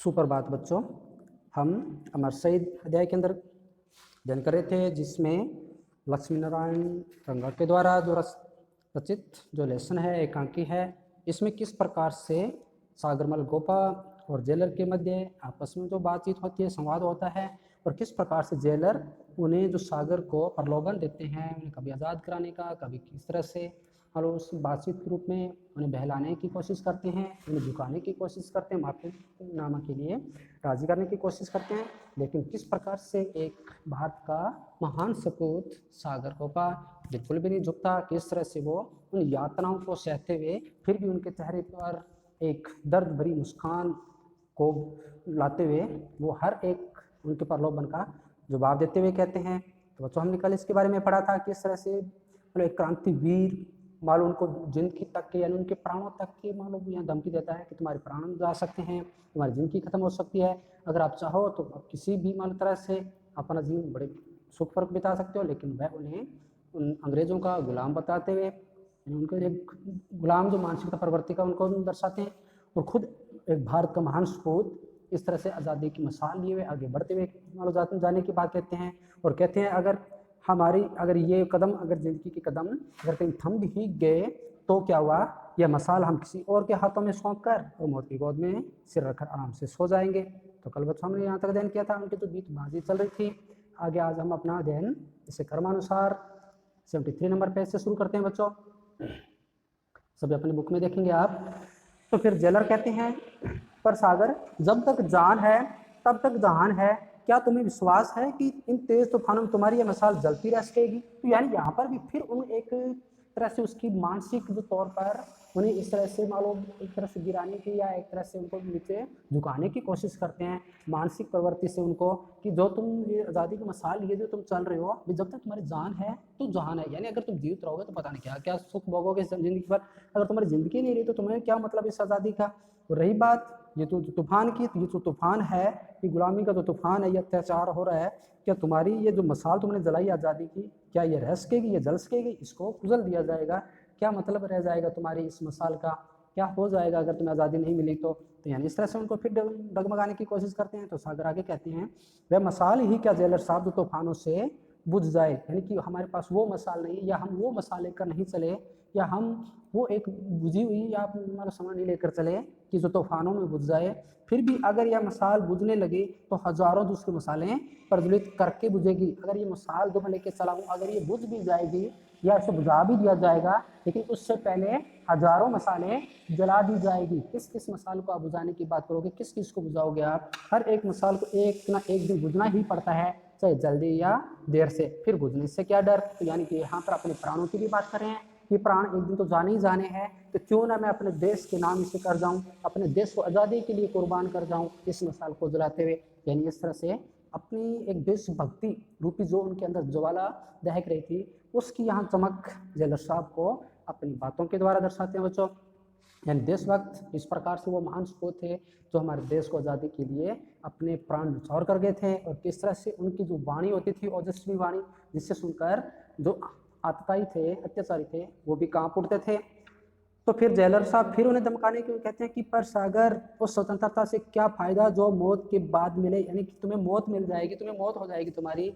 सुप्रभात बच्चों। हम अमर शहीद अध्याय के अंदर अध्ययन कर रहे थे, जिसमें लक्ष्मी नारायण रंगा के द्वारा जो रचित जो लेसन है, एकांकी है, इसमें किस प्रकार से सागरमल गोपा और जेलर के मध्य आपस में जो बातचीत होती है, संवाद होता है, और किस प्रकार से जेलर उन्हें जो सागर को प्रलोभन देते हैं, उन्हें कभी आज़ाद कराने का, कभी किस तरह से और उस बातचीत के रूप में उन्हें बहलाने की कोशिश करते हैं, उन्हें झुकाने की कोशिश करते हैं, माफीनामा के लिए राजी करने की कोशिश करते हैं। लेकिन किस प्रकार से एक भारत का महान सपूत सागर गोपा बिल्कुल भी नहीं झुकता, किस तरह से वो उन यातनाओं को सहते हुए फिर भी उनके चेहरे पर एक दर्द भरी मुस्कान को लाते हुए वो हर एक उनके प्रलोभन का जवाब देते हुए कहते हैं। तो बच्चों, हमने कल इसके बारे में पढ़ा था, किस तरह से एक क्रांतिवीर मान लो उनको जिंदगी तक के यानी उनके प्राणों तक के मान लो यहाँ धमकी देता है कि तुम्हारे प्राण जा सकते हैं, तुम्हारी जिंदगी खत्म हो सकती है, अगर आप चाहो तो आप किसी भी मान तरह से अपना जीवन बड़े सुख पर बिता सकते हो। लेकिन वह उन्हें उन अंग्रेजों का गुलाम बताते हुए उनको एक गुलाम जो मानसिकता प्रवृत्ति का उनको दर्शाते हैं, और खुद एक भारत का महान सपूत इस तरह से आज़ादी की मिसाल लिए हुए आगे बढ़ते हुए मान लो जाने की बात कहते हैं। और कहते हैं अगर ये कदम अगर जिंदगी के कदम अगर कहीं थम भी गए तो क्या हुआ, यह मसाल हम किसी और के हाथों में सौंप कर और मौत की गोद में सिर रखकर आराम से सो जाएंगे। तो कल बच्चों हमने यहाँ तक अध्ययन किया था, उनकी जो बीतबाजी चल रही थी। आगे आज हम अपना अध्ययन इसे क्रमानुसार 73 नंबर पेज से शुरू करते हैं बच्चों। सभी अपनी बुक में देखेंगे आप। तो फिर जेलर कहते हैं, पर सागर जब तक जान है तब तक जहान है, क्या तुम्हें विश्वास है कि इन तेज तूफानों में तुम्हारी यह मिसाल जलती रह सकेगी। तो यानी यहाँ पर भी फिर उन एक तरह से उसकी मानसिक जो तौर पर उन्हें इस तरह से मालूम एक तरह से गिराने की या एक तरह से उनको नीचे झुकाने की कोशिश करते हैं मानसिक प्रवृत्ति से उनको, कि जो तुम ये आज़ादी की मिसाल ये जो तुम चल रहे हो, जब तक तुम्हारी जान है तो जहान है, यानी अगर तुम जीवित रहोगे तो पता नहीं क्या क्या सुख भोगोगे जिंदगी पर, अगर तुम्हारी जिंदगी नहीं रही तो तुम्हें क्या मतलब इस आज़ादी का। और रही बात ये तो तूफान की, तो ये जो तूफान है, ये गुलामी का जो तूफान है, ये अत्याचार हो रहा है, क्या तुम्हारी ये जो मिसाल तुमने जलाई आज़ादी की, क्या ये रह सकेगी, ये जल सकेगी, इसको कुचल दिया जाएगा, क्या मतलब रह जाएगा तुम्हारी इस मिसाल का, क्या हो जाएगा अगर तुम्हें आज़ादी नहीं मिली तो। यानी इस तरह से उनको फिर डगमगाने की कोशिश करते हैं। तो सागर आगे कहते हैं, वह मिसाल ही क्या जेलर साहब जो तूफानों से बुझ जाए, यानी कि हमारे पास वो मिसाल नहीं, या हम वो मिसाल लेकर नहीं चले, या हम वो एक बुझी हुई या हमारा सामान नहीं लेकर चले कि जो तूफानों में बुझ जाए। फिर भी अगर यह मिसाल बुझने लगे तो हजारों दूसरी मिसालें प्रज्वलित करके बुझेगी। अगर ये मिसाल जो मैं लेकर चला हूँ, अगर ये बुझ भी जाएगी या इसे बुझा भी दिया जाएगा, लेकिन उससे पहले हजारों मसालें जला दी जाएगी। किस किस मसाल को आप बुझाने की बात करोगे, किस किस को बुझाओगे आप। हर एक मसाल को एक ना एक दिन बुझना ही पड़ता है, चाहे जल्दी या देर से। फिर बुझने से क्या डर। तो यानी कि यहाँ पर अपने प्राणों की भी बात कर रहे हैं कि प्राण एक दिन तो जाने ही जाने हैं, तो क्यों ना मैं अपने देश के नाम इसे कर जाऊं, अपने देश को आज़ादी के लिए कुर्बान कर जाऊं इस मिसाल को जलाते हुए। यानी इस तरह से अपनी एक देशभक्ति रूपी जो उनके अंदर ज्वाला दहक रही थी, उसकी यहाँ चमक जेलर साहब को अपनी बातों के द्वारा दर्शाते हैं बच्चों। यानी देशभक्त इस प्रकार से वो महान सपूत थे जो हमारे देश को आज़ादी के लिए अपने प्राण न्यौछावर कर गए थे, और किस तरह से उनकी जो वाणी होती थी ओजस्वी वाणी, जिससे सुनकर जो आतताई थे, अत्याचारी थे, वो भी कांप उठते थे। तो फिर जेलर साहब फिर उन्हें धमकाने के लिए कहते हैं कि पर सागर उस स्वतंत्रता से क्या फायदा जो मौत के बाद मिले, यानी कि तुम्हें मौत मिल जाएगी, तुम्हें मौत हो जाएगी तुम्हारी,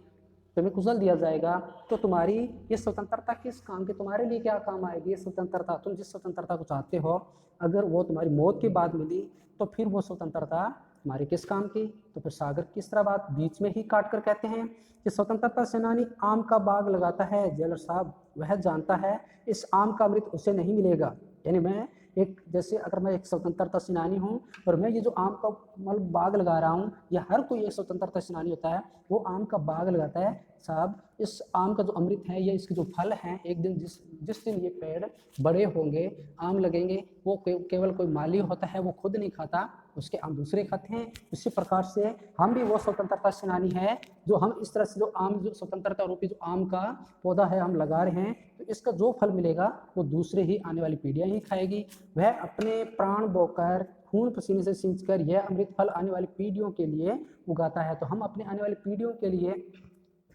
तुम्हें कुचल दिया जाएगा, तो तुम्हारी ये स्वतंत्रता किस काम की, तुम्हारे लिए क्या काम आएगी ये स्वतंत्रता। तुम जिस स्वतंत्रता को चाहते हो, अगर वो तुम्हारी मौत के बाद मिली तो फिर वो स्वतंत्रता तुम्हारी किस काम की। तो फिर सागर किस तरह बात बीच में ही काट कर कहते हैं कि स्वतंत्रता सेनानी आम का बाग लगाता है, जेलर साहब वह जानता है इस आम का अमृत उसे नहीं मिलेगा। यानी मैं एक जैसे अगर मैं एक स्वतंत्रता सेनानी हूँ और मैं ये जो आम का मतलब बाग लगा रहा हूँ, या हर कोई एक स्वतंत्रता सेनानी होता है वो आम का बाग लगाता है, साहब इस आम का जो अमृत है या इसके जो फल हैं, एक दिन जिस दिन ये पेड़ बड़े होंगे, आम लगेंगे, वो केवल कोई माली होता है, वो खुद नहीं खाता, उसके आम दूसरे खाते हैं। इसी प्रकार से हम भी वो स्वतंत्रता सेनानी है जो हम इस तरह से जो आम जो स्वतंत्रता रूपी जो आम का पौधा है हम लगा रहे हैं, तो इसका जो फल मिलेगा वो दूसरे ही आने वाली पीढ़ियां ही खाएगी। वह अपने प्राण बोकर खून पसीने से सींचकर यह अमृत फल आने वाली पीढ़ियों के लिए उगाता है। तो हम अपने आने वाली पीढ़ियों के लिए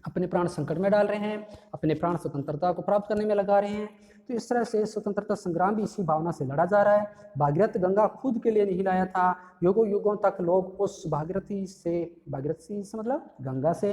अपने प्राण संकट में डाल रहे हैं, अपने प्राण स्वतंत्रता को प्राप्त करने में लगा रहे हैं। तो इस तरह से स्वतंत्रता संग्राम भी इसी भावना से लड़ा जा रहा है। भागीरथ गंगा खुद के लिए नहीं लाया था, युगों युगों तक लोग उस भागीरथी से मतलब गंगा से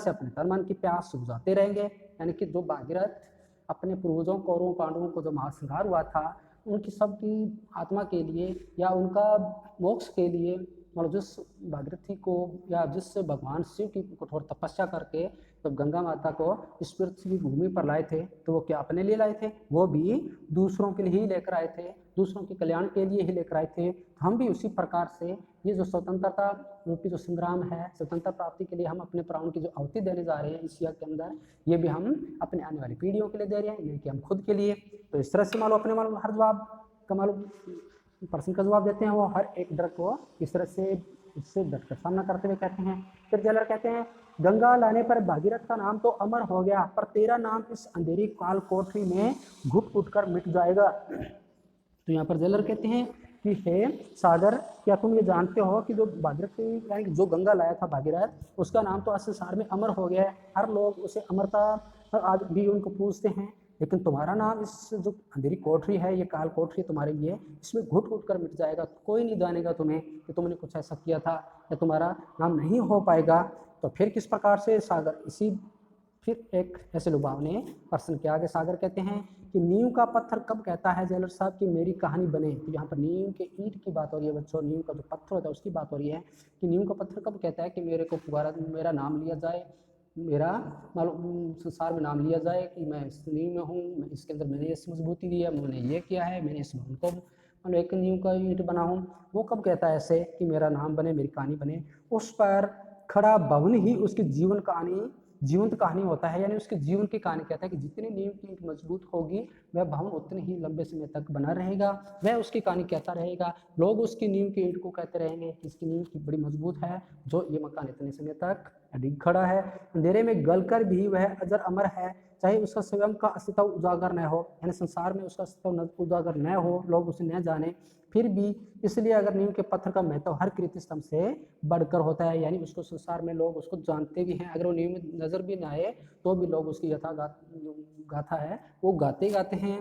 अपने तन मन की प्यास बुझाते रहेंगे। यानी कि जो भागीरथ अपने पूर्वजों कौरवों पांडवों को जो महासंहार हुआ था, उनकी सबकी आत्मा के लिए या उनका मोक्ष के लिए, मतलब जिस भागीरथी को या जिस भगवान शिव की कठोर तपस्या करके जब गंगा माता को इस पृथ्वी भूमि पर लाए थे, तो वो क्या अपने लिए लाए थे? वो भी दूसरों के लिए ही लेकर आए थे, दूसरों के कल्याण के लिए ही लेकर आए थे। हम भी उसी प्रकार से ये जो स्वतंत्रता रूपी जो संग्राम है, स्वतंत्रता प्राप्ति के लिए हम अपने प्राणों की जो आहुति देने जा रहे हैं इस यज्ञ के अंदर, ये भी हम अपने आने वाली पीढ़ियों के लिए दे रहे हैं, नहीं कि हम खुद के लिए। तो इस तरह से मान लो अपने मान लो हर जवाब का मान लो प्रश्न का जवाब देते हैं, वो हर एक डर को इस तरह से इससे डट कर सामना करते हुए कहते हैं। फिर जेलर कहते हैं, गंगा लाने पर भागीरथ का नाम तो अमर हो गया, पर तेरा नाम इस अंधेरी काल कोठरी में घुट घुट कर मिट जाएगा। तो यहाँ पर जेलर कहते हैं कि हे सागर, क्या तुम ये जानते हो कि जो भागीरथ यानी कि जो गंगा लाया था भागीरथ, उसका नाम तो आज संसार में अमर हो गया है, हर लोग उसे अमरता आज भी उनको पूछते हैं, लेकिन तुम्हारा नाम इस जो अंधेरी कोठरी है, ये काल कोठरी तुम्हारे लिए, इसमें घुट घुट कर मिट जाएगा। कोई नहीं जानेगा तुम्हें कि तुमने कुछ ऐसा किया था, या तुम्हारा नाम नहीं हो पाएगा। तो फिर किस प्रकार से सागर इसी फिर एक ऐसे लुभावने प्रश्न के आगे सागर कहते हैं कि नींव का पत्थर कब कहता है जेलर साहब कि मेरी कहानी बने। तो यहाँ पर नींव के ईंट की बात हो रही है बच्चों, नींव का जो पत्थर होता है उसकी बात हो रही है कि नींव का पत्थर कब कहता है कि मेरे को पुकारा, मेरा नाम लिया जाए, मेरा मालूम संसार में नाम लिया जाए कि मैं इस नींव में हूँ, मैं इसके अंदर मैंने इस मजबूती दी है, मैंने ये किया है, मैंने इस भवन को मतलब एक नींव का ईंट बना हूँ। वो कब कहता है ऐसे कि मेरा नाम बने, मेरी कहानी बने? उस पर खड़ा भवन ही उसकी जीवंत कहानी होता है, यानी उसके जीवन की कहानी कहता है कि जितनी नींव की ईंट मजबूत होगी वह भवन उतने ही लंबे समय तक बना रहेगा, वह उसकी कहानी कहता रहेगा। लोग उसकी नींव की ईंट को कहते रहेंगे कि इसकी नींव की बड़ी मजबूत है, जो ये मकान इतने समय तक अडिग खड़ा है। अंधेरे में गलकर भी वह अजर अमर है, चाहे उसका स्वयं का अस्तित्व उजागर न हो, यानी संसार में उसका अस्तित्व उजागर न हो, लोग उसे न जाने, फिर भी इसलिए अगर नींव के पत्थर का महत्व हर कीर्ति स्तंभ से बढ़कर होता है, यानी उसको संसार में लोग उसको जानते भी हैं, अगर वो नींव में नजर भी ना आए तो भी लोग उसकी यथा गाथा है वो गाते गाते हैं।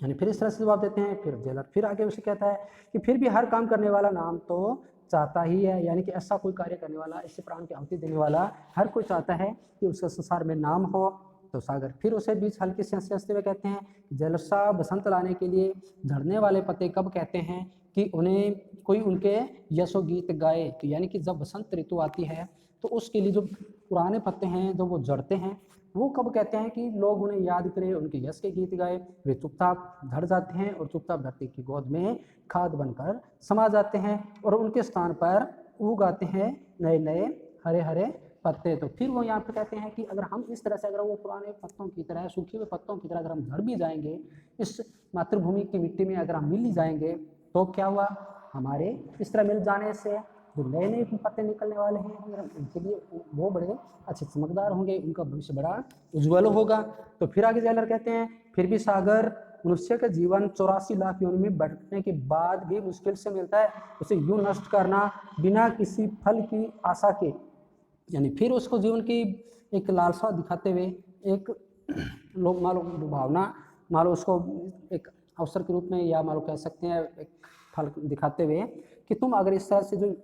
यानी फिर इस तरह से जवाब देते हैं। फिर जेलर फिर आगे उसे कहता है कि फिर भी हर काम करने वाला नाम तो चाहता ही है, यानी कि ऐसा कोई कार्य करने वाला, इससे प्राण की आहुति देने वाला हर कोई चाहता है कि उसका संसार में नाम हो। तो सागर फिर उसे बीच हल्की से हंसते हुए कहते हैं, जलसा बसंत लाने के लिए झड़ने वाले पत्ते कब कहते हैं कि उन्हें कोई उनके यशो गीत गाए। तो यानी कि जब बसंत ऋतु आती है तो उसके लिए जो पुराने पत्ते हैं जो वो झड़ते हैं, वो कब कहते हैं कि लोग उन्हें याद करें, उनके यश के गीत गाए। वे चुपचाप झड़ जाते हैं और चुपचाप धरती की गोद में खाद बनकर समा जाते हैं और उनके स्थान पर उग आते हैं नए नए हरे हरे पत्ते। तो फिर वो यहाँ पे कहते हैं कि अगर हम इस तरह से अगर वो पुराने पत्तों की तरह, सूखे हुए पत्तों की तरह अगर हम झड़ भी जाएंगे, इस मातृभूमि की मिट्टी में अगर हम मिल ही जाएंगे, तो क्या हुआ, हमारे इस तरह मिल जाने से जो नए नए पत्ते निकलने वाले हैं उनके लिए वो बड़े अच्छे चमकदार होंगे, उनका भविष्य बड़ा उज्ज्वल होगा। तो फिर आगे जेलर कहते हैं, फिर भी सागर मनुष्य का जीवन 84 लाख योनि में भटकने के बाद भी मुश्किल से मिलता है, उसे यूं नष्ट करना बिना किसी फल की आशा के। यानी फिर उसको जीवन की एक लालसा दिखाते हुए, एक लोग मान लो भावना, मान लो उसको एक अवसर के रूप में या मान लो कह सकते हैं एक फल दिखाते हुए कि तुम अगर इस तरह से जो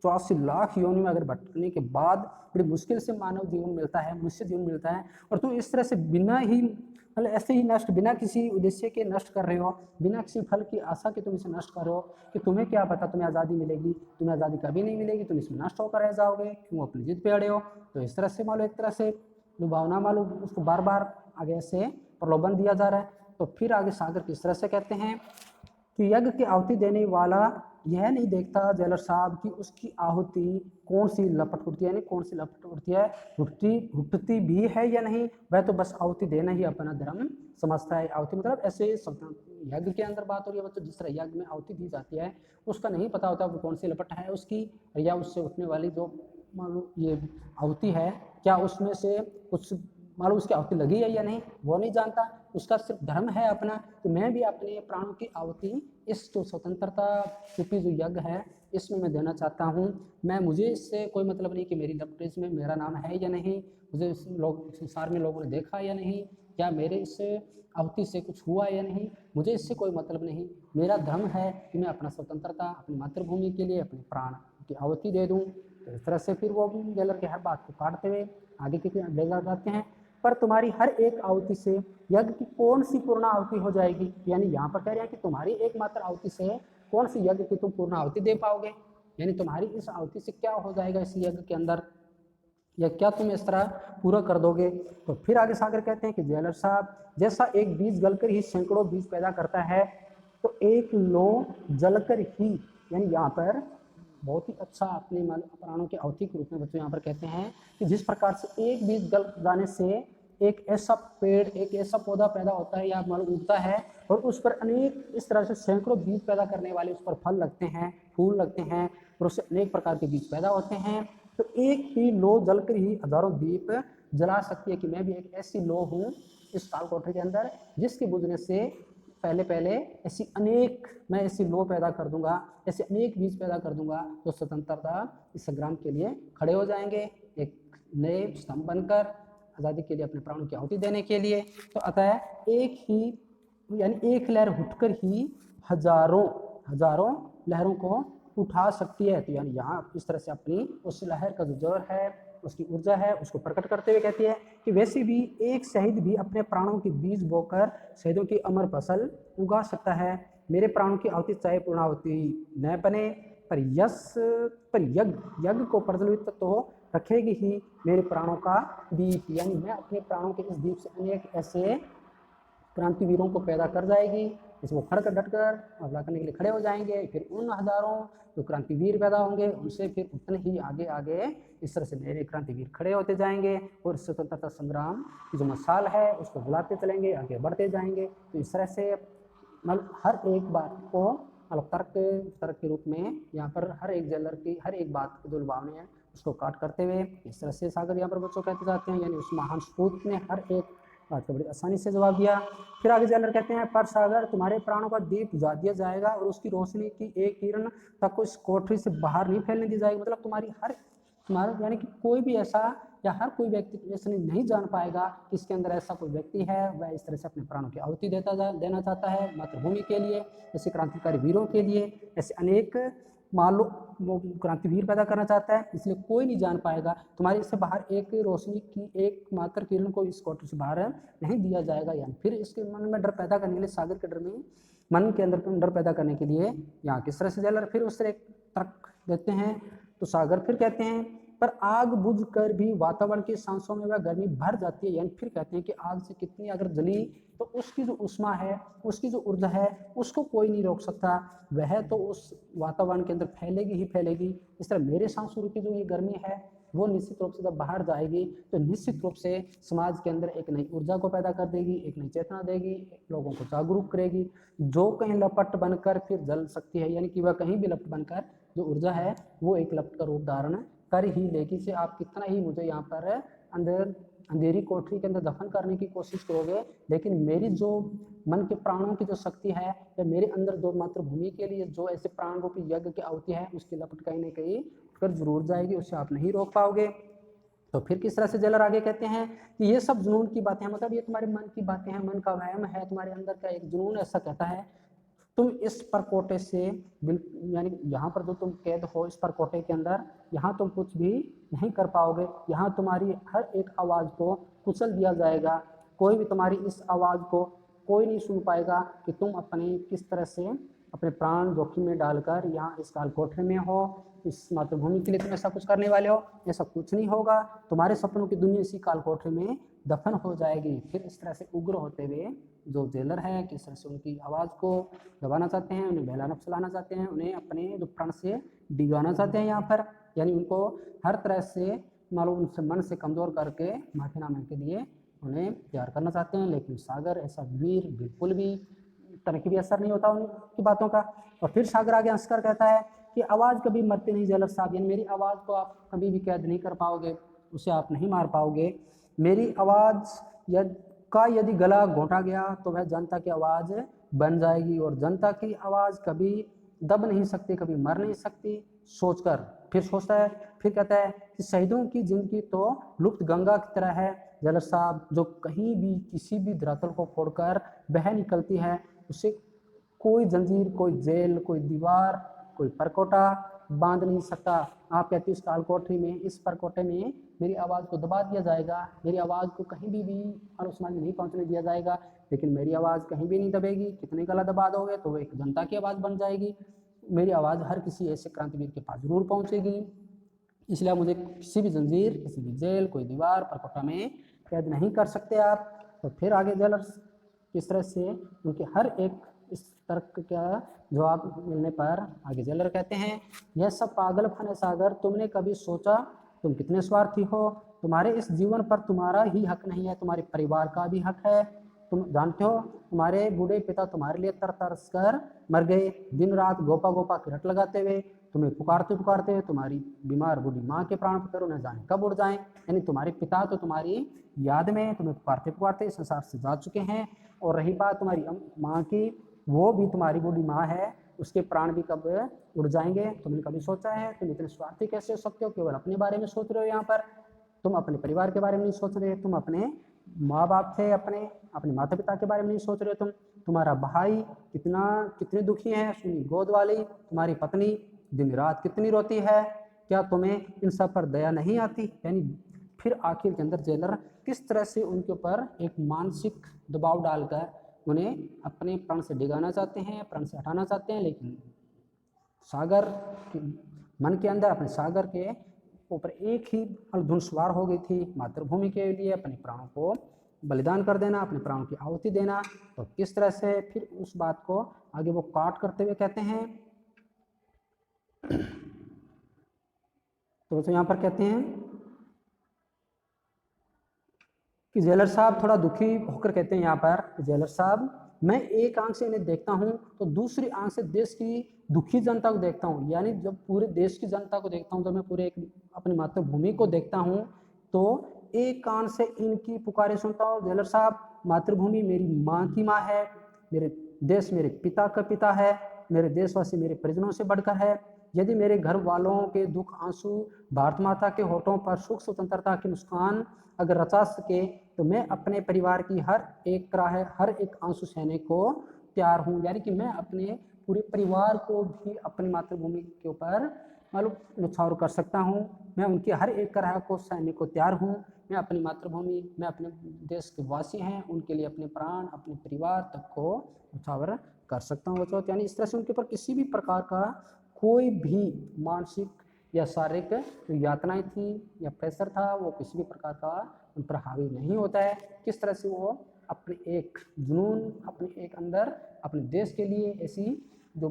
84 लाख योनि में अगर भटकने के बाद बड़ी मुश्किल से मानव जीवन मिलता है, मनुष्य जीवन मिलता है, और तुम इस तरह से बिना ही मतलब ऐसे ही नष्ट, बिना किसी उद्देश्य के नष्ट कर रहे हो, बिना किसी फल की आशा के तुम इसे नष्ट कर रहे हो, कि तुम्हें क्या पता तुम्हें आज़ादी मिलेगी, तुम्हें आज़ादी कभी नहीं मिलेगी, तुम इसमें नष्ट होकर रह जाओगे, तुम अपनी जिद पे अड़े हो। तो इस तरह से मान लो एक तरह से लुभावना, मान लो उसको बार बार आगे से प्रलोभन दिया जा रहा है। तो फिर आगे सागर किस तरह से कहते हैं कि यज्ञ की आहुति देने वाला यह नहीं देखता जेलर साहब कि उसकी आहुति कौन सी लपट उठती है, यानी कौन सी लपट उठती है, उठती भी है या नहीं, वह तो बस आहुति देना ही अपना धर्म समझता है। आहुति मतलब ऐसे यज्ञ के अंदर बात हो रही है बच्चों, जिस तरह यज्ञ में आहुति दी जाती है उसका नहीं पता होता वो कौन सी लपट है उसकी, या उससे उठने वाली जो मान लो ये आहुति है, क्या उसमें से कुछ मालूम उसकी आहुति लगी है या नहीं वो नहीं जानता, उसका सिर्फ धर्म है अपना। तो मैं भी अपने प्राणों की आहुति इस जो स्वतंत्रता रूपी जो यज्ञ है इसमें मैं देना चाहता हूँ। मुझे इससे कोई मतलब नहीं कि मेरी लैबोरेटरीज में मेरा नाम है या नहीं, मुझे लोग संसार में लोगों ने देखा या नहीं, या मेरे इससे आहुति से कुछ हुआ या नहीं, मुझे इससे कोई मतलब नहीं। मेरा धर्म है कि मैं अपना स्वतंत्रता अपनी मातृभूमि के लिए अपने प्राण की आहुति दे दूँ। तो इस तरह से फिर वो जेलर की हर बात को काटते हुए आगे के ले जाते हैं। पर तुम्हारी हर एक आहुति से यज्ञ की कौन सी पूर्ण आहुति हो जाएगी, यानी यहाँ पर कह रहे हैं कि तुम्हारी एकमात्र आहुति से कौन सी यज्ञ की तुम पूर्ण आहुति दे पाओगे, यानी तुम्हारी इस आहुति से क्या हो जाएगा इस यज्ञ के अंदर, या क्या तुम इस तरह पूरा कर दोगे। तो फिर आगे सागर कहते हैं कि जेलर साहब, जैसा एक बीज गलकर ही सैकड़ों बीज पैदा करता है, तो एक लो जलकर ही, यानी यहाँ पर बहुत ही अच्छा अपने प्राणों के आहुति के रूप में बच्चों यहाँ पर कहते हैं कि जिस प्रकार से एक बीज गल जाने से एक ऐसा पेड़ एक ऐसा पौधा पैदा होता है या उगता है, और उस पर अनेक इस तरह से सैकड़ों बीज पैदा करने वाले उस पर फल लगते हैं, फूल लगते हैं, और उससे अनेक प्रकार के बीज पैदा होते हैं। तो एक ही लो जलकर ही हजारों दीप जला सकती है कि मैं भी एक ऐसी लो हूँ इस काल कोठरी के अंदर जिसके बुझने से पहले ऐसी अनेक मैं ऐसी लो पैदा कर दूंगा, ऐसे अनेक बीज पैदा कर दूंगा जो स्वतंत्रता इस संग्राम के लिए खड़े हो जाएंगे, एक नए स्तंभ बनकर आज़ादी के लिए अपने प्राणों की आहुति देने के लिए। तो अतः एक ही यानी एक लहर उठकर ही हजारों लहरों को उठा सकती है। तो यानी यहाँ इस तरह से अपनी उस लहर का जो जोर है उसकी ऊर्जा है उसको प्रकट करते हुए कहती है कि वैसे भी एक शहीद भी अपने प्राणों के बीज बोकर शहीदों की अमर फसल उगा सकता है। मेरे प्राणों की आहुति चाहे पूर्णाहुति न बने पर यज्ञ को प्रज्वलित तो रखेगी ही मेरे प्राणों का दीप, यानी मैं अपने प्राणों के इस दीप से अनेक ऐसे क्रांतिवीरों को पैदा कर जाएगी, इसको खड़कर डटकर हमला करने के लिए खड़े हो जाएंगे। फिर उन हजारों जो क्रांतिवीर पैदा होंगे उनसे फिर उतने ही आगे इस तरह से नए क्रांतिवीर खड़े होते जाएंगे और स्वतंत्रता संग्राम की जो मसाल है उसको बुलाते चलेंगे, आगे बढ़ते जाएंगे। तो इस तरह से मतलब हर एक बात को मतलब तर्क के रूप में यहाँ पर हर एक जेलर की हर एक बात की जो लुभावनी है उसको काट करते हुए इस तरह से सागर यहाँ पर बच्चों कहते जाते हैं, यानी उस महान सपूत ने हर एक बात को बड़ी आसानी से जवाब दिया। फिर आगे जेलर कहते हैं पर सागर तुम्हारे प्राणों का दीप बुझा दिया जाएगा और उसकी रोशनी की एक किरण तक इस कोठरी से बाहर नहीं फैलने दी जाएगी। मतलब तुम्हारा यानी कि कोई भी ऐसा या हर कोई व्यक्ति ऐसा नहीं जान पाएगा कि इसके अंदर ऐसा कोई व्यक्ति है वह इस तरह से अपने प्राणों की आहुति देना चाहता है मातृभूमि के लिए, ऐसे क्रांतिकारी वीरों के लिए, ऐसे अनेक वो क्रांतिवीर पैदा करना चाहता है, इसलिए कोई नहीं जान पाएगा। तुम्हारे इससे बाहर एक रोशनी की एक मात्र किरण को इस कोठरी से बाहर नहीं दिया जाएगा। यानी फिर इसके मन में डर पैदा करने के लिए सागर के डर में मन के अंदर डर पैदा करने के लिए यहाँ किस तरह से जेलर फिर उससे एक तर्क देते हैं। तो सागर फिर कहते हैं पर आग बुझ कर भी वातावरण की सांसों में वह गर्मी भर जाती है। यानी फिर कहते हैं कि आग से कितनी अगर जली तो उसकी जो उष्मा है उसकी जो ऊर्जा है उसको कोई नहीं रोक सकता, वह तो उस वातावरण के अंदर फैलेगी ही फैलेगी। इस तरह मेरे सांसों की जो ये गर्मी है वो निश्चित रूप से जब बाहर जाएगी तो निश्चित रूप से समाज के अंदर एक नई ऊर्जा को पैदा कर देगी, एक नई चेतना देगी, लोगों को जागरूक करेगी। जो कहीं लपट बनकर फिर जल सकती है, यानी कि वह कहीं भी लपट बनकर जो ऊर्जा है वो एक लपट का रूप धारण कर ही लेगी। से आप कितना ही मुझे यहाँ पर अंधेरी कोठरी के अंदर दफन करने की कोशिश करोगे, लेकिन मेरी जो मन के प्राणों की जो शक्ति है या मेरे अंदर जो मातृभूमि के लिए जो ऐसे प्राण रूपी यज्ञ की आहुति है उसकी लपट कहीं ना कहीं फिर जरूर जाएगी, उससे आप नहीं रोक पाओगे। तो फिर किस तरह से जेलर आगे कहते हैं कि ये सब जुनून की बातें हैं, मतलब ये तुम्हारे मन की बातें हैं, मन का वहम है, तुम्हारे अंदर का एक जुनून ऐसा कहता है। तुम इस परकोटे से यानी यहाँ पर जो तुम कैद हो इस परकोटे के अंदर, यहाँ तुम कुछ भी नहीं कर पाओगे, यहाँ तुम्हारी हर एक आवाज़ को कुचल दिया जाएगा, कोई भी तुम्हारी इस आवाज़ को कोई नहीं सुन पाएगा कि तुम अपने किस तरह से अपने प्राण जोखिम में डालकर यहाँ इस काल कोठरी में हो, इस मातृभूमि के लिए तुम ऐसा कुछ करने वाले हो। ऐसा कुछ नहीं होगा, तुम्हारे सपनों की दुनिया इसी काल कोठरी में दफन हो जाएगी। फिर इस तरह से उग्र होते हुए जो जेलर है किस तरह से उनकी आवाज़ को दबाना चाहते हैं, उन्हें बहलाना फुसलाना चाहते हैं, उन्हें अपने जो प्राण से डिगाना चाहते हैं यहाँ पर, यानी उनको हर तरह से मालूम उनसे मन से कमज़ोर करके माफीनामे के लिए उन्हें तैयार करना चाहते हैं। लेकिन सागर ऐसा वीर बिल्कुल भी तरक्की भी असर नहीं होता उनकी बातों का। और फिर सागर आगे हंसकर कहता है कि आवाज़ कभी मरती नहीं जेलर साहब, यानी मेरी आवाज़ को आप कभी भी कैद नहीं कर पाओगे, उसे आप नहीं मार पाओगे। मेरी आवाज़ का यदि गला घोटा गया तो वह जनता की आवाज़ बन जाएगी, और जनता की आवाज़ कभी दब नहीं सकती, कभी मर नहीं सकती। सोचकर फिर सोचता है, फिर कहता है कि शहीदों की जिंदगी तो लुप्त गंगा की तरह है जलर साहब, जो कहीं भी किसी भी धरातल को फोड़कर बह निकलती है। उसे कोई जंजीर, कोई जेल, कोई दीवार, कोई परकोटा बांध नहीं सकता। आप कहती इस कालकोठरी में, इस परकोटे में मेरी आवाज़ को दबा दिया जाएगा, मेरी आवाज़ को कहीं भी अनुसमान नहीं पहुंचने दिया जाएगा, लेकिन मेरी आवाज़ कहीं भी नहीं दबेगी। कितने गला दबा दोगे तो वो एक जनता की आवाज़ बन जाएगी। मेरी आवाज़ हर किसी ऐसे क्रांतिवीर के पास जरूर पहुंचेगी। इसलिए मुझे किसी भी जंजीर, किसी भी जेल, कोई दीवार, परकोटा में कैद नहीं कर सकते आप। तो फिर आगे जेलर किस तरह से उनके हर एक इस तर्क का जवाब मिलने पर आगे जेलर कहते हैं, यह सब पागलपन है सागर, तुमने कभी सोचा तुम कितने स्वार्थी हो? तुम्हारे इस जीवन पर तुम्हारा ही हक नहीं है, तुम्हारे परिवार का भी हक है। तुम जानते हो तुम्हारे बूढ़े पिता तुम्हारे लिए तरस कर मर गए, दिन रात गोपा गोपा की रट लगाते हुए, तुम्हें पुकारते पुकारते तुम्हारी बीमार बूढ़ी माँ के प्राण पकड़ो न जाने कब उड़ जाएं। यानी तुम्हारे पिता तो तुम्हारी याद में तुम्हें पुकारते पुकारते इस संसार से जा चुके हैं। और रही बात तुम्हारी माँ की, वो भी तुम्हारी बूढ़ी माँ है, उसके प्राण भी कब उड़ जाएंगे। तुमने कभी सोचा है? तुम इतने स्वार्थी कैसे हो सकते हो? केवल अपने बारे में सोच रहे हो यहाँ पर, तुम अपने परिवार के बारे में नहीं सोच रहे, तुम अपने माँ बाप थे, अपने माता पिता के बारे में नहीं सोच रहे हो। तुम्हारा भाई कितने दुखी है, सुनी गोद वाली तुम्हारी पत्नी दिन रात कितनी रोती है, क्या तुम्हें इन सब पर दया नहीं आती? यानी फिर आखिर के अंदर जेलर किस तरह से उनके ऊपर एक मानसिक दबाव डालकर उन्हें अपने प्राण से डिगाना चाहते हैं, प्राण से हटाना चाहते हैं। लेकिन सागर मन के अंदर अपने सागर के ऊपर एक ही धुन सवार हो गई थी, मातृभूमि के लिए अपने प्राणों को बलिदान कर देना, अपने प्राणों की आहुति देना। तो किस तरह से फिर उस बात को आगे वो काट करते हुए कहते हैं, तो यहाँ पर कहते हैं कि जेलर साहब थोड़ा दुखी होकर कहते हैं यहाँ पर, जेलर साहब मैं एक आंख से इन्हें देखता हूँ तो दूसरी आंख से देश की दुखी जनता को देखता हूँ। यानी जब पूरे देश की जनता को देखता हूँ, जब मैं पूरे अपनी मातृभूमि को देखता हूँ, तो एक कान से इनकी पुकारें सुनता हूँ। जेलर साहब मातृभूमि मेरी माँ की माँ है, मेरे देश मेरे पिता का पिता है, मेरे देशवासी मेरे परिजनों से बढ़कर है। यदि मेरे घर वालों के दुख आंसू भारत माता के होठों पर सुख स्वतंत्रता की मुस्कान अगर रचा सके, तो मैं अपने परिवार की हर एक आंसू सहने को तैयार हूँ। यानी कि मैं अपने पूरे परिवार को भी अपनी मातृभूमि के ऊपर न्यौछावर कर सकता हूँ। मैं उनकी हर एक कराह को सहने को तैयार हूँ। मैं अपनी मातृभूमि, मैं अपने देश के वासी हैं, उनके लिए अपने प्राण, अपने परिवार तक को न्यौछावर कर सकता हूँ। यानी इस तरह से उनके ऊपर किसी भी प्रकार का कोई भी मानसिक या शारीरिक यातनाएं थी या प्रेशर था, वो किसी भी प्रकार का उन पर हावी नहीं होता है। किस तरह से वो अपने एक जुनून, अपने एक अंदर अपने देश के लिए ऐसी जो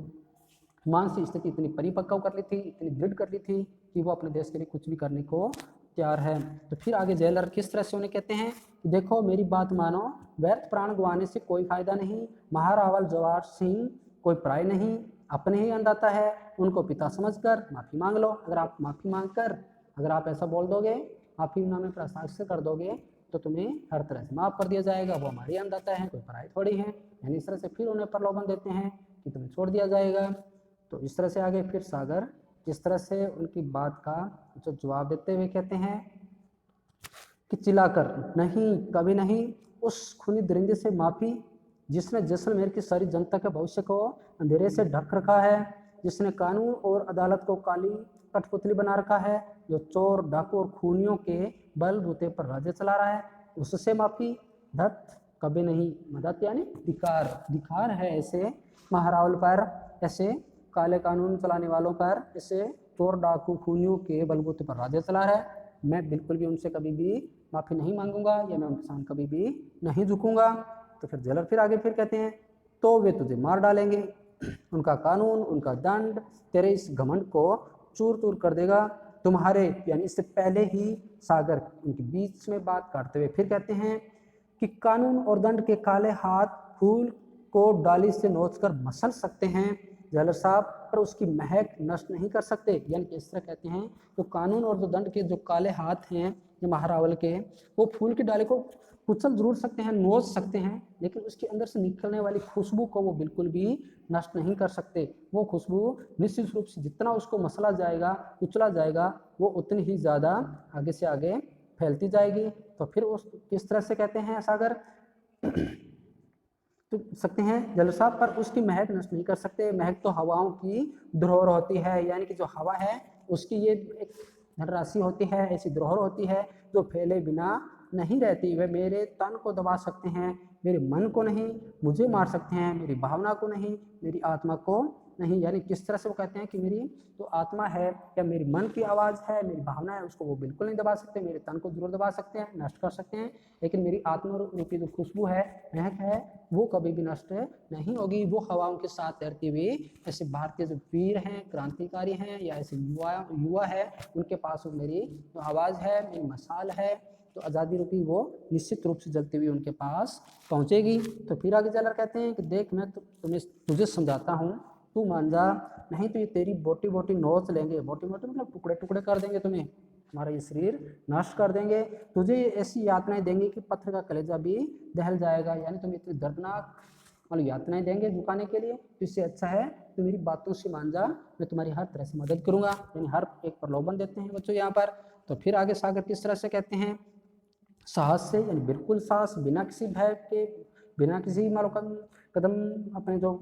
मानसिक स्थिति इतनी परिपक्व कर ली थी, इतनी दृढ़ कर ली थी कि वो अपने देश के लिए कुछ भी करने को तैयार है। तो फिर आगे जेलर किस तरह से उन्हें कहते हैं कि देखो मेरी बात मानो, व्यर्थ प्राण गंवाने से कोई फायदा नहीं। महारावल जवाहर सिंह कोई पराय नहीं, अपने ही अंदाता है, उनको पिता समझकर माफ़ी मांग लो। अगर आप माफ़ी मांगकर अगर आप ऐसा बोल दोगे, माफ़ीनामे पर हस्ताक्षर कर दोगे, तो तुम्हें हर तरह से माफ़ कर दिया जाएगा। वो हमारी अंदाता है, कोई पराई थोड़ी है। यानी इस तरह से फिर उन्हें प्रलोभन देते हैं कि तुम्हें छोड़ दिया जाएगा। तो इस तरह से आगे फिर सागर इस तरह से उनकी बात का जो जवाब देते हुए कहते हैं कि चिल्लाकर नहीं, कभी नहीं, उस खूनी दरिंदे से माफ़ी जिसने जैसलमेर की सारी जनता के भविष्य को अंधेरे से ढक रखा है, जिसने कानून और अदालत को काली कठपुतली बना रखा है, जो चोर डाकू और खूनियों के बल बूते पर राज्य चला रहा है, उससे माफ़ी धत कभी नहीं। मदद यानी धिक्कार है ऐसे महारावल पर, ऐसे काले कानून चलाने वालों पर, ऐसे चोर डाकू खूनियों के बलबूते पर राज्य चला रहा है। मैं बिल्कुल भी उनसे कभी भी माफ़ी नहीं मांगूंगा या मैं उनके सामने कभी भी नहीं झुकूंगा। तो फिर जेलर फिर आगे फिर कहते हैं, तो वे तुझे मार डालेंगे, उनका कानून, उनका दंड तेरे इस घमंड को चूर चूर कर देगा। तुम्हारे यानी इससे पहले ही सागर उनके बीच में बात काटते हुए फिर कहते हैं कि कानून और दंड के काले हाथ फूल को डाली से नोच कर मसल सकते हैं, जेलर साहब पर उसकी महक नष्ट नहीं कर सकते। यानी कि इस तरह कहते हैं तो कानून और जो दंड के जो काले हाथ हैं ये महारावल के, वो फूल की डाली को कुचल जरूर सकते हैं, नोच सकते हैं, लेकिन उसके अंदर से निकलने वाली खुशबू को वो बिल्कुल भी नष्ट नहीं कर सकते। वो खुशबू निश्चित रूप से जितना उसको मसला जाएगा, कुचला जाएगा, वो उतनी ही ज़्यादा आगे से आगे फैलती जाएगी। तो फिर उस किस तरह से कहते हैं सागर तो सकते हैं जेलर साहब पर उसकी महक नष्ट नहीं कर सकते। महक तो हवाओं की धरोहर होती है, यानी कि जो हवा है उसकी ये एक धनराशि होती है, ऐसी धरोहर होती है जो फैले बिना नहीं रहती। वे मेरे तन को दबा सकते हैं, मेरे मन को नहीं, मुझे मार सकते हैं, मेरी भावना को नहीं, मेरी आत्मा को नहीं। यानी किस तरह से वो कहते हैं कि मेरी जो आत्मा है या मेरी मन की आवाज़ है, मेरी भावना है, उसको वो बिल्कुल नहीं दबा सकते। मेरे तन को जरूर दबा सकते हैं, नष्ट कर सकते हैं, लेकिन मेरी आत्मा रूपी जो खुशबू है, महक है, वो कभी भी नष्ट नहीं होगी। वो हवाओं के साथ तैरती हुई ऐसे भारतीय जो वीर हैं, क्रांतिकारी हैं या ऐसे युवा है, उनके पास वो मेरी जो आवाज़ है, मेरी मशाल है, तो आज़ादी रूपी वो निश्चित रूप से जलती हुई उनके पास पहुंचेगी। तो फिर आगे जेलर कहते हैं कि देख मैं तुझे समझाता हूँ, तू मान जा, नहीं तो ये तेरी बोटी बोटी नोच लेंगे। बोटी बोटी मतलब टुकड़े टुकड़े कर देंगे तुम्हें, तुम्हारा ये शरीर नष्ट कर देंगे। तुझे ऐसी यातनाएं देंगे कि पत्थर का कलेजा भी दहल जाएगा। यानी तुम्हें इतनी दर्दनाक मतलब यातनाएं देंगे झुकाने के लिए, तो इससे अच्छा है तो मेरी बातों से मान जा, मैं तुम्हारी हर तरह से मदद करूंगा। यानी हर एक प्रलोभन देते हैं बच्चों यहाँ पर। तो फिर आगे सागर किस तरह से कहते हैं, साहस से, यानी बिल्कुल साहस, बिना किसी भय के, बिना किसी मालूम कदम अपने जो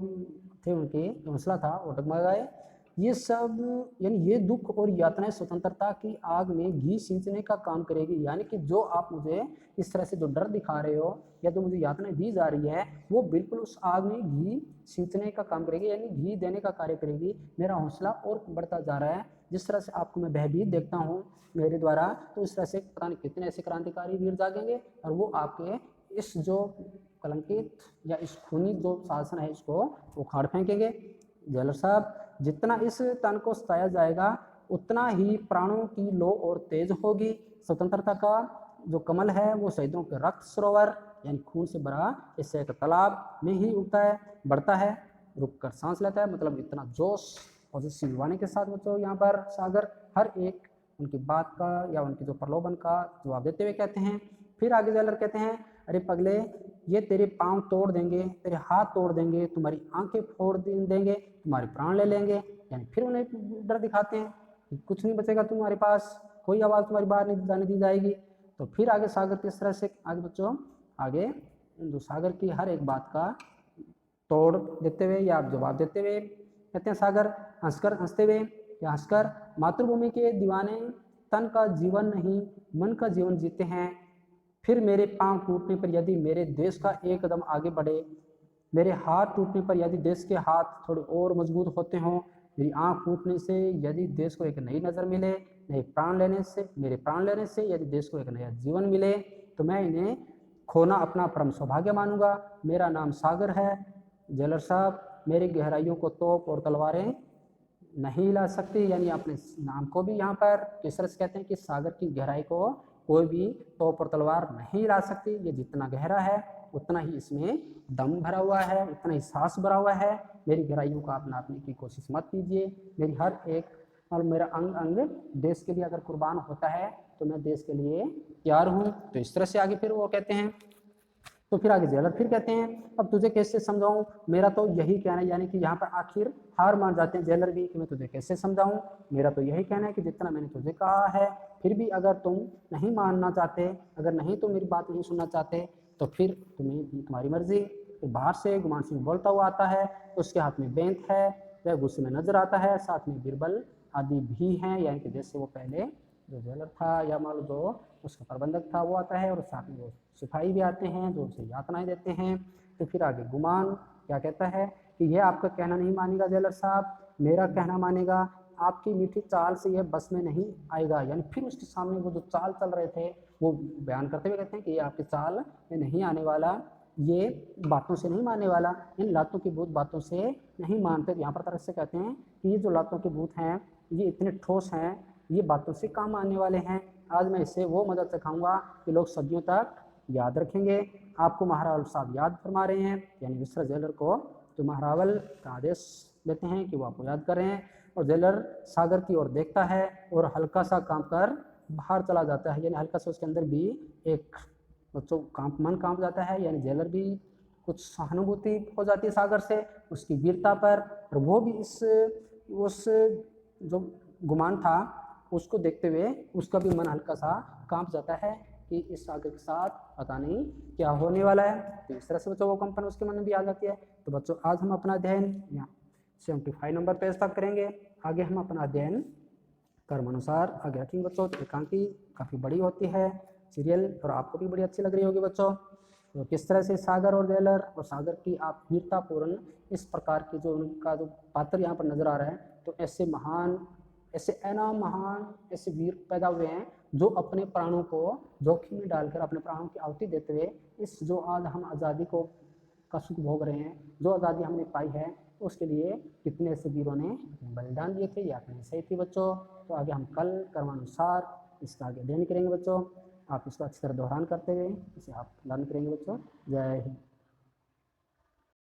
थे उनके हौसला था वो डगमगाए। ये सब यानी ये दुख और यातनाएं स्वतंत्रता की आग में घी सींचने का काम करेगी। यानी कि जो आप मुझे इस तरह से जो डर दिखा रहे हो या जो मुझे यातनाएं दी जा रही है, वो बिल्कुल उस आग में घी सींचने का काम करेगी, यानी घी देने का कार्य करेगी। मेरा हौसला और बढ़ता जा रहा है। जिस तरह से आपको मैं भयभीत देखता हूँ मेरे द्वारा, तो इस तरह से पता नहीं कितने ऐसे क्रांतिकारी वीर जागेंगे और वो आपके इस जो कलंकित या इस खूनी जो शासन है इसको उखाड़ फेंकेंगे। जेलर साहब जितना इस तन को सताया जाएगा उतना ही प्राणों की लो और तेज होगी। स्वतंत्रता का जो कमल है वो शहीदों के रक्त सरोवर यानी खून से भरा इससे एक तालाब में ही उगता है, बढ़ता है, रुक कर सांस लेता है। मतलब इतना जोश और सिलवाने के साथ बच्चों यहाँ पर सागर हर एक उनकी बात का या उनकी जो प्रलोभन का जवाब देते हुए कहते हैं। फिर आगे जेलर कहते हैं, अरे पगले ये तेरे पांव तोड़ देंगे, तेरे हाथ तोड़ देंगे, तुम्हारी आंखें फोड़ देंगे, तुम्हारे प्राण ले लेंगे। यानी फिर उन्हें डर दिखाते हैं कि कुछ नहीं बचेगा तुम्हारे पास, कोई आवाज़ तुम्हारी बाहर नहीं जाने दी जाएगी। तो फिर आगे सागर किस तरह से आगे बच्चों आगे जो सागर की हर एक बात का तोड़ देते हुए या जवाब देते हुए कहते हैं, सागर हंसकर हंसते हुए या हंसकर, मातृभूमि के दीवाने तन का जीवन नहीं मन का जीवन जीते हैं। फिर मेरे पांव टूटने पर यदि मेरे देश का एक कदम आगे बढ़े, मेरे हाथ टूटने पर यदि देश के हाथ थोड़े और मजबूत होते हों, मेरी आँख फूटने से यदि देश को एक नई नज़र मिले, मेरे प्राण लेने से यदि देश को एक नया जीवन मिले, तो मैं इन्हें खोना अपना परम सौभाग्य मानूंगा। मेरा नाम सागर है जेलर साहब, मेरी गहराइयों को तोप और तलवारें नहीं हिला सकती। यानी अपने नाम को भी यहाँ पर किस तरह से कहते हैं कि सागर की गहराई को कोई भी तोप और तलवार नहीं हिला सकती। ये जितना गहरा है उतना ही इसमें दम भरा हुआ है, उतना ही सांस भरा हुआ है। मेरी गहराइयों को आप नापने की कोशिश मत कीजिए। मेरी हर एक और मेरा अंग अंग देश के लिए अगर कुर्बान होता है तो मैं देश के लिए तैयार हूँ। तो इस तरह से आगे फिर वो कहते हैं। तो फिर आगे जेलर फिर कहते हैं, अब तुझे कैसे समझाऊं, मेरा तो यही कहना है। यानी कि यहाँ पर आखिर हार मान जाते हैं जेलर भी कि मैं तुझे कैसे समझाऊं, मेरा तो यही कहना है कि जितना मैंने तुझे कहा है, फिर भी अगर तुम नहीं मानना चाहते, अगर नहीं तुम मेरी बात नहीं सुनना चाहते, तो फिर तुम्हारी मर्जी। फिर बाहर से गुमान सिंह बोलता हुआ आता है, उसके हाथ में बेंत है, वह गुस्से में नजर आता है, साथ में बीरबल आदि भी हैं। यानी कि जैसे वो पहले जो जेलर था या मान लो जो उसका प्रबंधक था वो आता है, और साथ में वो सिपाही भी आते हैं जो उसे यातनाएं देते हैं। तो फिर आगे गुमान क्या कहता है कि यह आपका कहना नहीं मानेगा जेलर साहब, मेरा कहना मानेगा, आपकी मीठी चाल से यह बस में नहीं आएगा। यानी फिर उसके सामने वो जो चाल चल रहे थे वो बयान करते हुए कहते हैं कि ये आपकी चाल में नहीं आने वाला, ये बातों से नहीं मानने वाला, इन लातों की भूत बातों से नहीं मानते। यहाँ पर तरह से कहते हैं कि ये जो लातों के भूत हैं ये इतने ठोस हैं, ये बातों से काम आने वाले हैं। आज मैं इससे वो मदद सिखाऊंगा कि लोग सदियों तक याद रखेंगे। आपको महाराज साहब याद फरमा रहे हैं, यानी मिस्टर जेलर को तो महारावल का आदेश देते हैं कि वो आपको याद कर रहे हैं, और जेलर सागर की ओर देखता है और हल्का सा कांप कर बाहर चला जाता है, यानी हल्का सा उसके अंदर भी एक बच्चों मन कांप जाता है, यानी जेलर भी कुछ सहानुभूति हो जाती है सागर से उसकी वीरता पर, और वो भी उस जो गुमान था उसको देखते हुए उसका भी मन हल्का सा कांप जाता है कि इस सागर के साथ पता नहीं क्या होने वाला है। तो इस तरह से बच्चों वो कंपन उसके मन में भी आ जाती है। तो बच्चों आज हम अपना अध्ययन यहाँ 75 नंबर पेज तक करेंगे। आगे हम अपना अध्ययन कर्मानुसार आगे रखेंगे बच्चों। तो एकांकी काफ़ी बड़ी होती है सीरियल, और आपको भी बड़ी अच्छी लग रही होगी बच्चों। तो किस तरह से सागर और जेलर और सागर की आप वीरतापूर्ण इस प्रकार की जो उनका जो पात्र यहाँ पर नजर आ रहा है, तो ऐसे महान, ऐसे महान ऐसे वीर पैदा हुए हैं जो अपने प्राणों को जोखिम में डालकर अपने प्राणों की आहुति देते हुए इस जो आज हम आज़ादी को का सुख भोग रहे हैं, जो आज़ादी हमने पाई है, उसके लिए कितने ऐसे वीरों ने बलिदान दिए थे, ये आपने सही थी बच्चों। तो आगे हम कल कर्मानुसार इसका आगे अध्ययन करेंगे बच्चों। आप इसको अच्छी तरह दोहरान करते हुए इसे आप लर्न करेंगे बच्चों। जय हिंद।